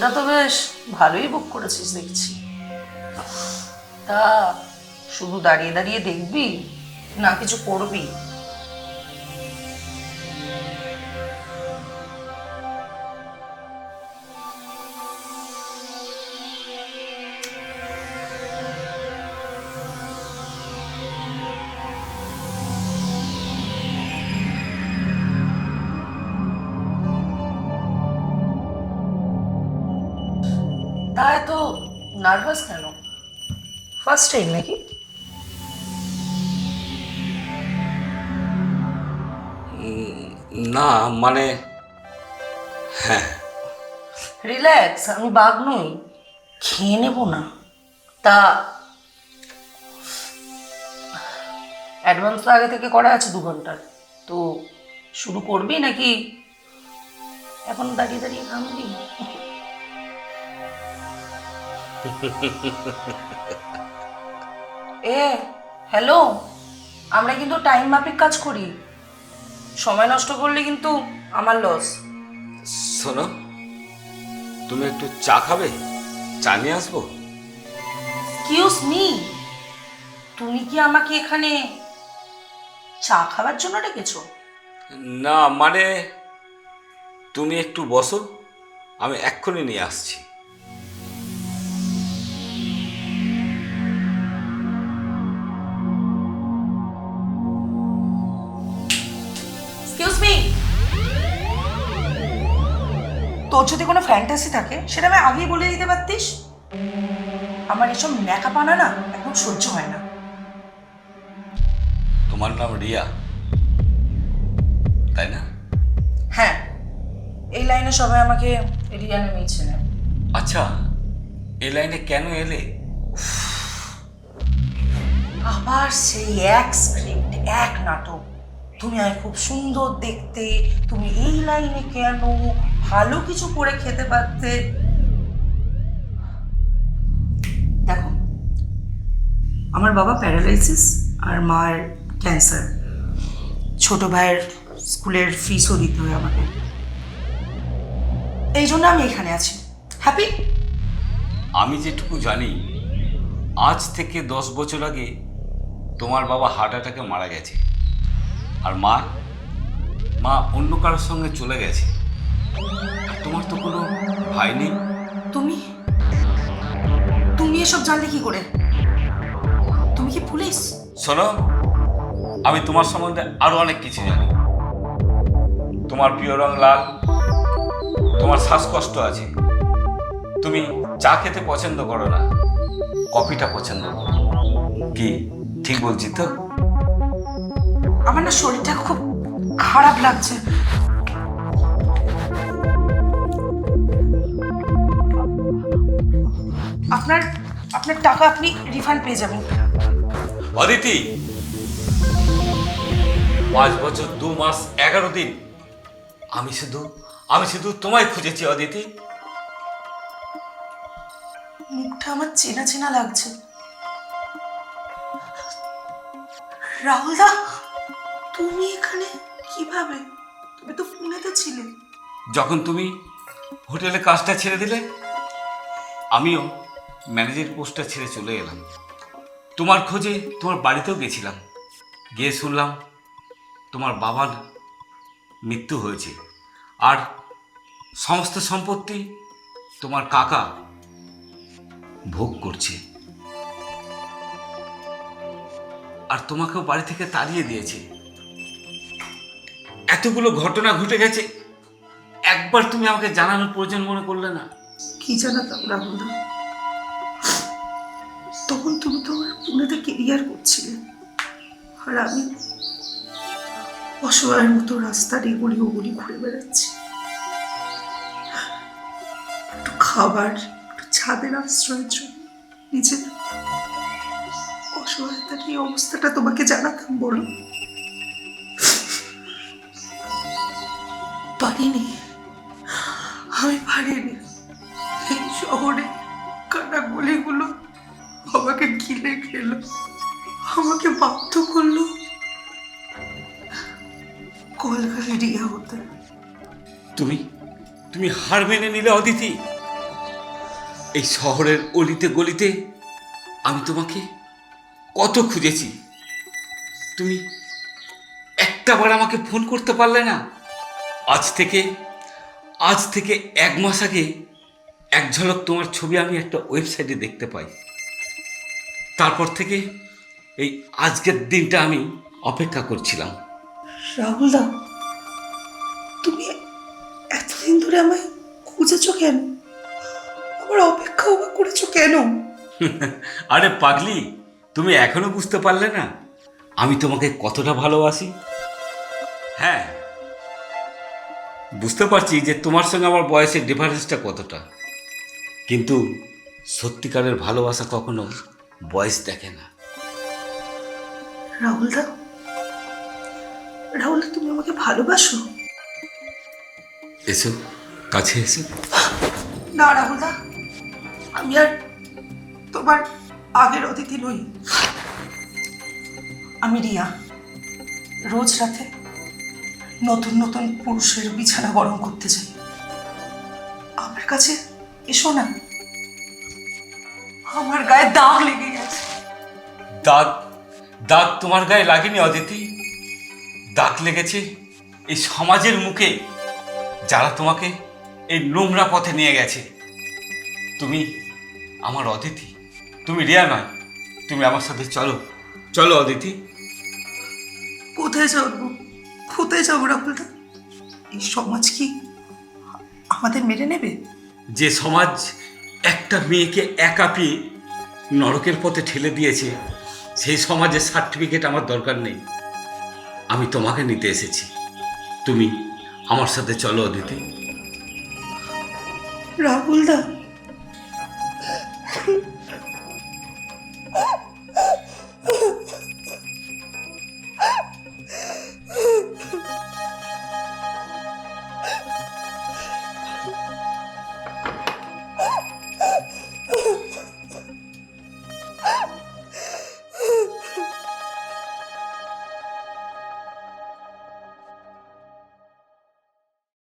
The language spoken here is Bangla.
রুমটা তো বেশ ভালোই বুক করেছিস দেখছি। তা শুধু দাঁড়িয়ে দাঁড়িয়ে দেখবি না কিছু করবি? তা এত নার্ভাস কেন? ফার্স্ট টাইম নাকি? না মানে হ্যাঁ। রিল্যাক্স, আমি বাঘ নই, খেয়ে নেব না। তা অ্যাডভান্স তো আগে থেকে করা আছে 2 ঘন্টার, তো শুরু করবি নাকি এখন দাঁড়িয়ে দাঁড়িয়ে ঘামবি? এ হ্যালো, আমরা কিন্তু টাইম মাফিক কাজ করি, সময় নষ্ট করলে কিন্তু আমার লস। শোনো, তুমি একটু চা খাবে? চা নিয়ে আসবো? এক্সকিউজ মি, তুমি কি আমাকে এখানে চা খাওয়ার জন্য ডেকেছো? না মানে তুমি একটু বসো, আমি এক্ষুনি নিয়ে আসছি। এক্সকিউজ মি, তোর যদি কোনো ফ্যান্টাসি থাকে সেটা আমি আগেই বলে দিতে পারতিস। আমার এসব ন্যাকাপানা না একদম সহ্য হয় না। তোমার নাম রিয়া, তাই না? হ্যাঁ, এই লাইনে সবাই আমাকে রিয়া নামেই চেনে। আচ্ছা, এই লাইনে কেন এলে? আবার সেই এক স্ক্রিপ্ট, এক নাটক। তুমি আর খুব সুন্দর দেখতে, তুমি এই লাইনে কেন? ভালো কিছু করে খেতে পারতে। দেখো, আমার বাবা প্যারালাইসিস আর মার ক্যান্সার। ছোট ভাইয়ের স্কুলের ফিসও দিতে হয় আমাকে, এই জন্য আমি এখানে আছি। হ্যাপি? আমি যেটুকু জানি, আজ থেকে 10 বছর আগে তোমার বাবা হার্ট অ্যাটাকে মারা গেছে, আর মা মা অন্য কারোর সঙ্গে চলে গেছে। আর তোমার তো কোনো ভাই নেই। তুমি তুমি এসব জানলে কি করে? তুমি কি পুলিশ? শোনো, আমি তোমার সম্বন্ধে আরো অনেক কিছু জানি। তোমার প্রিয় রং লাল, তোমার শ্বাসকষ্ট আছে, তুমি চা খেতে পছন্দ করো না, কফিটা পছন্দ করো। কি ঠিক বলছি তো? আমার না শরীরটা খুব খারাপ লাগছে। আপনার আপনার টাকা আপনি রিফান্ড পেয়ে যাবেন। অদিতি, 5 বছর 2 মাস 11 দিন আমি শুধু তোমায় খুঁজেছি অদিতি। মুখটা আমার চেনা চেনা লাগছে। রাহুল দা, তুমি এখানে কিভাবে? তুমি তো পুনেতে ছিলে। যখন তুমি হোটেলে কাজটা ছেড়ে দিলে, আমিও ম্যানেজার পোস্টটা ছেড়ে চলে এলাম। তোমার খোঁজে তোমার বাড়িতেও গেছিলাম, গিয়ে শুনলাম তোমার বাবার মৃত্যু হয়েছে, আর সমস্ত সম্পত্তি তোমার কাকা ভোগ করছে, আর তোমাকেও বাড়ি থেকে তাড়িয়ে দিয়েছে। এতগুলো ঘটনা ঘটে গেছে, একবার তুমি আমাকে জানানোর প্রয়োজন মনে করলে না? কি জানাতাম রাহুল দা, তখন তুমি তো আমার পুনেতে কেরিয়ার করছিলে, আর আমি অসহায়ের মতো রাস্তার এগুলি ওগুলি ঘুরে বেড়াচ্ছি। একটু খাবার, একটু ছাদের আশ্রয়ের জন্য নিজের অসহায়তার এই অবস্থাটা তোমাকে জানাতাম বলো? পারিনি, আমি পারিনি। এই শহরে কাটা গলিগুলো আমাকে গিলে খেলো, আমাকে বাধ্য করলো কলকাতা রিয়া হতে। তুমি তুমি হার মেনে নিলে অদিতি। এই শহরের অলিতে গলিতে আমি তোমাকে কত খুঁজেছি, তুমি একটাবার আমাকে ফোন করতে পারলে না। আজ থেকে 1 মাস আগে এক ঝলক তোমার ছবি আমি একটা ওয়েবসাইটে দেখতে পাই। তারপর থেকে এই আজকের দিনটা আমি অপেক্ষা করছিলাম। রাহুলদা, তুমি এতদিন ধরে আমায় খুঁজেছো কেন? আমার অপেক্ষাও বা করেছো কেন? আরে পাগলি, তুমি এখনো বুঝতে পারলে না আমি তোমাকে কতটা ভালোবাসি? হ্যাঁ, বুঝতে পারছি যে তোমার সঙ্গে আমার বয়সের ডিফারেন্সটা কতটা, কিন্তু সত্যিকারের ভালোবাসা কখনো বয়স দেখে না। রাহুলদা, রাহুলদা, তুমি আমাকে ভালোবাসো? এসো, কাছে এসো। না রাহুলদা, আমি আর তোমার আগের অতিথি নই। আমি রিয়া। রোজ রাতে নতুন নতুন পুরুষের বিছানা গরম করতে যাই। আমার কাছে এসো না, আমার গায়ে দাগ লেগে গেছে। দাগ? দাগ তোমার গায়ে লাগেনি অদিতি, দাগ লেগেছে এই সমাজের মুখে, যারা তোমাকে এই নোংরা পথে নিয়ে গেছে। তুমি আমার অদিতি, তুমি রিয়া নয়। তুমি আমার সাথে চলো, চলো অদিতি। কোথায় যাবো? কোথায় যাবো রাহুলদা? এই সমাজ কি আমাদের মেনে নেবে? যে সমাজ একটা মেয়েকে একা পেয়ে নরকের পথে ঠেলে দিয়েছে, সেই সমাজের সার্টিফিকেট আমার দরকার নেই। আমি তোমাকে নিতে এসেছি, তুমি আমার সাথে চলো অদিতি। রাহুলদা,